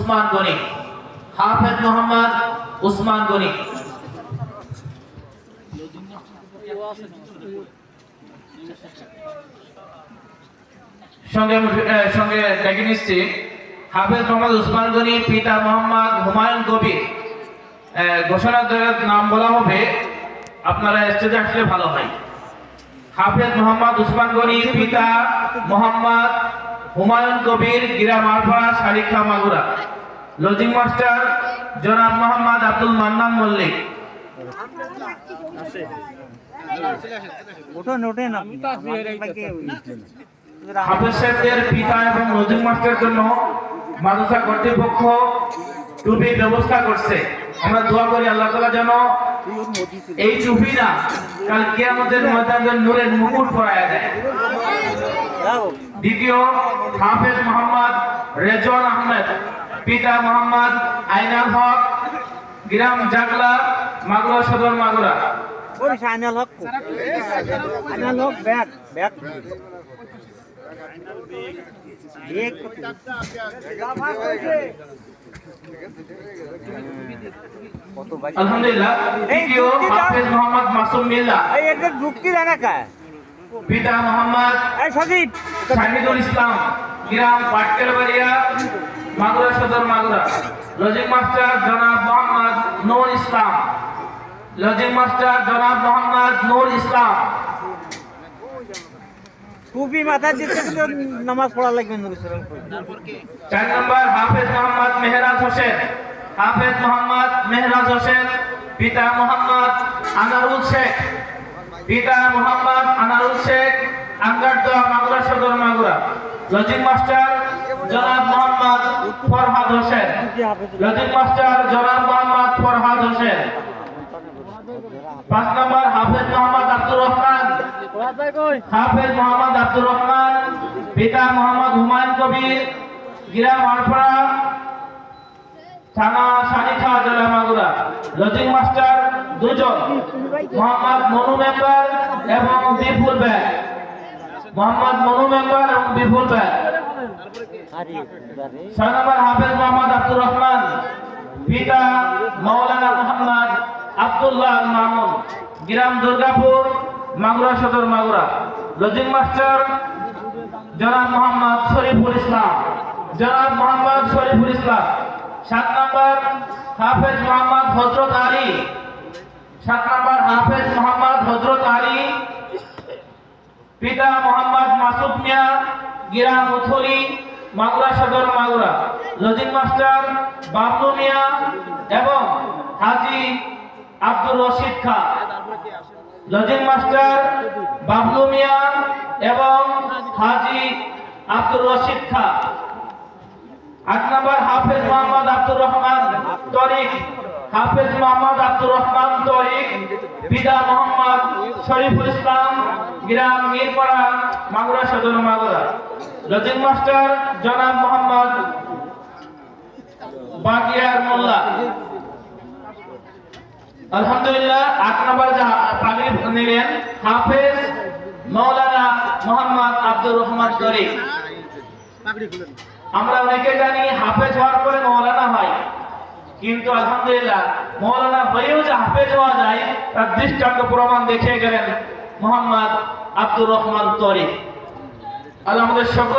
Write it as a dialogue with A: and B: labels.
A: উসমান গনি, হাফেজ মোহাম্মদ উসমান গনি। সঙ্গে ডেকে নিচ্ছি হাফেজ মোহাম্মদ উসমান গনি, পিতা মোহাম্মদ হুমায়ুন কবির। ঘোষণার নাম বলা হবে, আপনারা স্টেজে আসলে ভালো হয়। হাফেজ মোহাম্মদ উসমান গনি, পিতা মোহাম্মদ হুমায়ুন কবির, গ্রাম আরপাড়া, শালিখা, মাগুরা। লজিং মাস্টার জনাব মোহাম্মদ আব্দুল মান্নান মল্লিক। হাফেজ সাহেবদের পিতা এবং লজিং মাস্টারের জন্য মাদ্রাসা কর্তৃপক্ষ টুপির ব্যবস্থা করছে। আমরা দোয়া করি আল্লাহ তাআলা যেন এই টুপি না কাল কিয়ামতের ময়দানে নূরের মুকুট পরায়া দেয়। দ্বিতীয়, হাফেজ মোহাম্মদ রেজওয়ান আহমেদ, পিতা মোহাম্মদ আইনাল হক, গ্রাম জাগলা, মাগুরা সদর, মাগুরা। আলহামদুলিল্লাহ। দ্বিতীয়, হাফেজ মোহাম্মদ মাসুম মিল্লা, পিতা মোহাম্মদ শাহিদুল ইসলাম, গ্রাম পাটকেলবাড়িয়া, মাগুরা সদর, মাগুরা। লজিং মাস্টার জনাব মোহাম্মদ নূর ইসলাম, লজিং মাস্টার জনাব মোহাম্মদ নূর ইসলাম।
B: টুপি মাথা দিতে নামাজ পড়া লাগবে।
A: 4 নম্বর, হাফেজ মোহাম্মদ মেহরাজ হোসেন, হাফেজ মোহাম্মদ মেহরাজ হোসেন, পিতা মোহাম্মদ আনারুল শেখ, পিতা মোহাম্মদ আনারুল শেখ, আঙ্গারদহ, মাগুরা সদর, মাগুরা। লজিং মাস্টার জনাব মোহাম্মদ ফরহাদ হোসেন, লজিং মাস্টার জনাব মোহাম্মদ ফরহাদ হোসেন। 5 নম্বর, হাফেজ মোহাম্মদ আব্দুর রহমান, হাফেজ মোহাম্মদ আব্দুর রহমান, পিতা মোহাম্মদ হুমায়ুন কবির, গ্রাম আরপাড়া, থানা শালিখা, জেলা মাগুরা। লজিং মাস্টার 2 জন, মোহাম্মদ মনু মেম্বার এবং বিপুল ব্যাগ, মোহাম্মদ মনু মেম্বার এবং বিপুল ব্যাগ। 6 নম্বর, হাফেজ মোহাম্মদ আব্দুর রহমান, পিতা মাওলানা মোহাম্মদ আব্দুল্লাহ মামুন, গ্রাম দুর্গাপুর, মাগুরা সদর, মাগুরা। লজিং মাস্টার জনাব মোহাম্মদ শরীফুল ইসলাম, জনাব মোহাম্মদ শরীফুল ইসলাম। 7 নম্বর, হাফেজ মোহাম্মদ হযরত আলী, 7 নম্বর, হাফেজ মোহাম্মদ হযরত আলী, পিতা মোহাম্মদ মাসুদ মিয়া, গ্রাম উথলি, মাগুরা সদর, মাগুরা। লজিং মাস্টার বাবলু মিয়া এবং হাজী আব্দুর রশিদ খান, লজিং মাস্টার বাবলু মিয়া এবং হাজী আব্দুর রশিদ খান। 8 নম্বর, হাফেজ মোহাম্মদ আব্দুর রহমান তরিক, হাফেজ মোহাম্মদ আব্দুর রহমান তরিক, পিতা মোহাম্মদ শরীফুল ইসলাম, গ্রাম মিরপাড়া, মাগুরা সদর, মাগুরা। লজিং মাস্টার জনাব মোহাম্মদ বাকিয়ার মোল্লা। আলহামদুলিল্লাহ। 8 নম্বর পাগড়ি নিলেন হাফেজ মাওলানা মোহাম্মদ আব্দুর রহমান তরিক। আমরা অনেকে জানি হাফেজ হওয়ার পরে মাওলানা হয়, কিন্তু আলহামদুলিল্লাহ মাওলানা হয়েও যে হাফেজ হওয়া যায় তার দৃষ্টান্ত প্রমাণ দেখিয়ে গেলেন মোহাম্মদ আব্দুর রহমান তরিক। আল্লাহ আমাদের সকল